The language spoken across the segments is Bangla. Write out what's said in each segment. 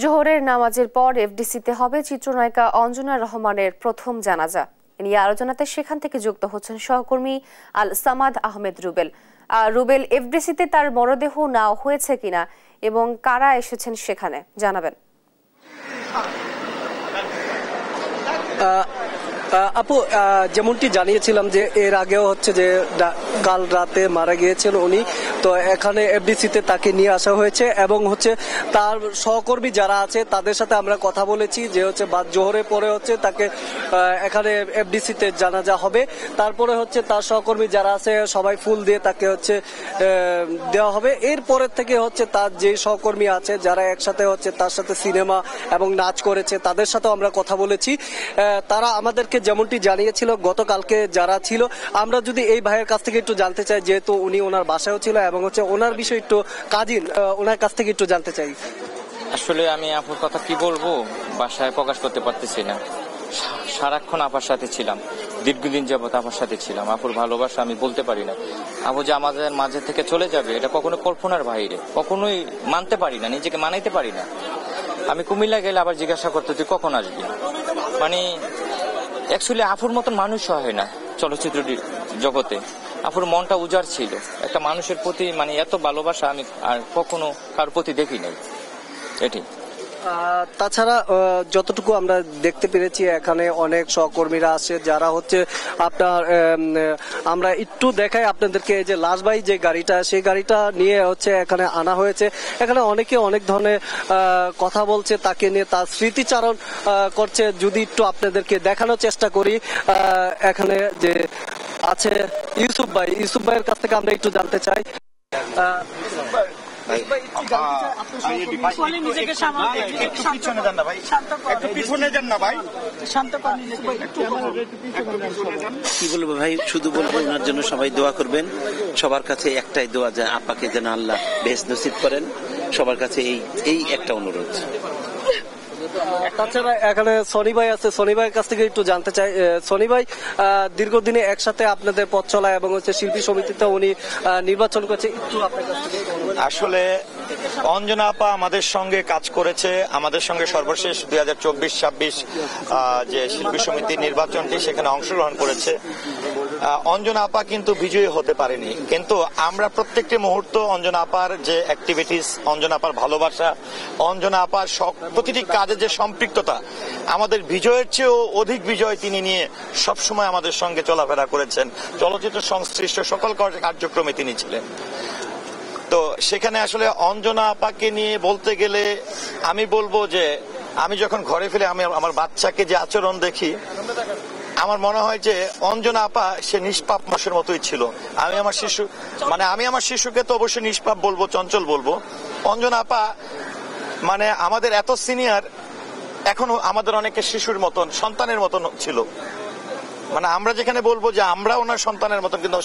জোহরের নামাজের পর এফডিসিতে হবে চিত্রনায়িকা অঞ্জনা রহমানের প্রথম জানাজা। এ নিয়ে আলোচনাতে সেখান থেকে যুক্ত হচ্ছেন সহকর্মী আল সামাদ আহমেদ রুবেল। রুবেল, এফডিসিতে তার মরদেহ নেওয়া হয়েছে কিনা এবং কারা এসেছেন সেখানে জানাবেন। আপু, যেমনটি জানিয়েছিলাম যে এর আগেও হচ্ছে যে কাল রাতে মারা গিয়েছেন উনি, তো এখানে এফডিসিতে তাকে নিয়ে আসা হয়েছে এবং হচ্ছে তার সহকর্মী যারা আছে তাদের সাথে আমরা কথা বলেছি যে হচ্ছে বাদ জোহরের পরে হচ্ছে তাকে এখানে এফডিসিতে জানাজা হবে। তারপরে হচ্ছে তার সহকর্মী যারা আছে সবাই ফুল দিয়ে তাকে হচ্ছে দেওয়া হবে। এরপরের থেকে হচ্ছে তার যে সহকর্মী আছে যারা একসাথে হচ্ছে তার সাথে সিনেমা এবং নাচ করেছে তাদের সাথেও আমরা কথা বলেছি। তারা আমাদেরকে যেমনটি জানিয়েছিল গতকালকে যারা ছিল, আমরা যদি এই ভাইয়ের কাছ থেকে একটু জানতে চাই, যেহেতু উনি ওনার বাসায়ও ছিল এবং হচ্ছে ওনার বিষয় একটু কাজিন, ওনার কাছ থেকে একটু জানতে চাই। আসলে আমি আপুর কথা কি বলবো, বাসায় প্রকাশ করতে পারতেছি না। সারাক্ষণ আপার সাথে ছিলাম, দীর্ঘদিন যাবত আপার সাথে ছিলাম। আপুর ভালোবাসা আমি বলতে পারি না। আপু যে আমাদের মাঝে থেকে চলে যাবে এটা কখনো কল্পনার বাইরে, কখনোই মানতে পারি না, নিজেকে মানাইতে পারি না। আমি কুমিল্লা গেলে আবার জিজ্ঞাসা করতে তুই কখন আসবি, মানে অ্যাকচুয়ালি আপুর মতন মানুষ হয় না চলচ্চিত্র জগতে। আপুর মনটা উজাড় ছিল, একটা মানুষের প্রতি মানে এত ভালোবাসা আমি আর কখনো কার প্রতি দেখি নাই এটি। তাছাড়া যতটুকু আমরা দেখতে পেরেছি এখানে অনেক সহকর্মীরা আছে যারা হচ্ছে আপনার আমরা একটু দেখাই আপনাদেরকে, এই যে লাশবাহী যে গাড়িটা, সেই গাড়িটা নিয়ে হচ্ছে এখানে আনা হয়েছে। এখানে অনেকে অনেক ধরনের কথা বলছে, তাকে নিয়ে তার স্মৃতিচারণ করছে। যদি একটু আপনাদেরকে দেখানোর চেষ্টা করি, এখানে যে আছে ইউসুফ ভাইয়ের কাছ থেকে আমরা একটু জানতে চাই। কি বলবো ভাই, শুধু বলবো ওনার জন্য সবাই দোয়া করবেন। সবার কাছে একটাই দোয়া, যে আপাকে যেন আল্লাহ বেহেশত নসিব করেন। সবার কাছে এই একটা অনুরোধ। তাছাড়া এখানে সনি ভাই আছে, সনি ভাইয়ের কাছ থেকে একটু জানতে চাই। সনি ভাই, দীর্ঘদিনে একসাথে আপনাদের পথ চলা এবং হচ্ছে শিল্পী সমিতিতে উনি নির্বাচন করেছে, একটু আপনার কাছ থেকে। আসলে অঞ্জনা আপা আমাদের সঙ্গে কাজ করেছে, আমাদের সঙ্গে সর্বশেষ 2024-26 যে শিল্পী সমিতির নির্বাচনটি সেখানে অংশগ্রহণ করেছে। অঞ্জনা আপা কিন্তু বিজয়ী হতে পারেনি, কিন্তু আমরা প্রত্যেকটি মুহূর্ত অঞ্জনা আপার যে অ্যাক্টিভিটিস, অঞ্জনা আপার ভালোবাসা, অঞ্জনা আপার প্রতিটি কাজে যে সম্পৃক্ততা, আমাদের বিজয়ের চেয়েও অধিক বিজয় তিনি নিয়ে সবসময় আমাদের সঙ্গে চলাফেরা করেছেন। চলচ্চিত্র সংশ্লিষ্ট সকল কার্যক্রমে তিনি ছিলেন। তো সেখানে আসলে অঞ্জনা আপাকে নিয়ে বলতে গেলে আমি বলবো যে আমি যখন ঘরে ফিরে আমি আমার বাচ্চাকে যে আচরণ দেখি, আমার মনে হয় যে অঞ্জনা আপা সে নিষ্পাপ মানুষের মতোই ছিল। আমি আমার শিশুকে তো অবশ্যই নিষ্পাপ বলবো, চঞ্চল বলবো। অঞ্জনা আপা মানে আমাদের এত সিনিয়র, এখনো আমাদের অনেকে শিশুর মতন, সন্তানের মতন ছিল। মানে আমরা যেখানে বলবো যে আমরা ওনার সন্তানের মতন, কিন্তু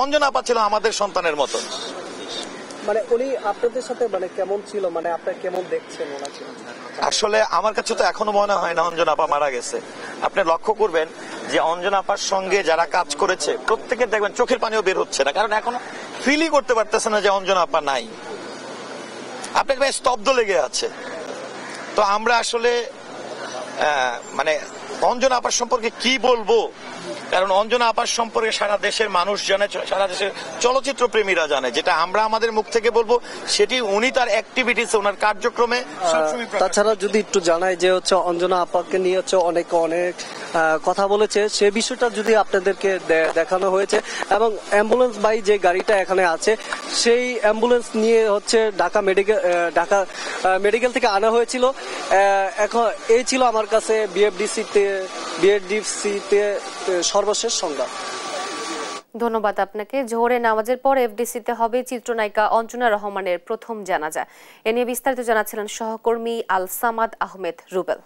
অঞ্জনা আপা ছিল আমাদের সন্তানের মতন। মানে উনি আপনাদের সাথে মানে কেমন ছিল, মানে আপনারা কেমন দেখছেন ওনা ছিল? আসলে আমার কাছে তো এখনো মনে হয় না অঞ্জনা আপা মারা গেছে। আপনি লক্ষ্য করবেন যে অঞ্জনা আপার সঙ্গে যারা কাজ করেছে প্রত্যেকের দেখবেন চোখের পানিও বের হচ্ছে না, কারণ এখনো ফিলই করতে পারতেছে না যে অঞ্জনা আপা নাই। আপনাকে স্তব্ধ লেগে আছে। তো আমরা আসলে মানে অঞ্জনা আপার সম্পর্কে কি বলবো, কারণ অঞ্জনা আপার সম্পর্কে সারা দেশের মানুষ জানে, সারা দেশের চলচ্চিত্র প্রেমীরা জানে। যেটা আমরা আমাদের মুখ থেকে বলবো সেটি উনি তার অ্যাক্টিভিটিস, ওনার কার্যক্রমে। তাছাড়া যদি একটু জানাই যে হচ্ছে অঞ্জনা আপাকে নিয়ে হচ্ছে অনেক কথা বলেছে, সে বিষয়টা যদি আপনাদেরকে দেখানো হয়েছে। এবং অ্যাম্বুলেন্স বাই যে গাড়িটা এখানে আছে, সেই অ্যাম্বুলেন্স নিয়ে হচ্ছে ঢাকা মেডিকেল থেকে আনা হয়েছিল। এখন এই ছিল আমার কাছে বিএফডিসিতে সর্বশেষ সংবাদ। ধন্যবাদ আপনাকে। জোহরের নামাজের পর এফডিসিতে হবে চিত্রনায়িকা অঞ্জনা রহমানের প্রথম জানাজা। এ নিয়ে বিস্তারিত জানাচ্ছিলেন সহকর্মী আল সামাদ আহমেদ রুবেল।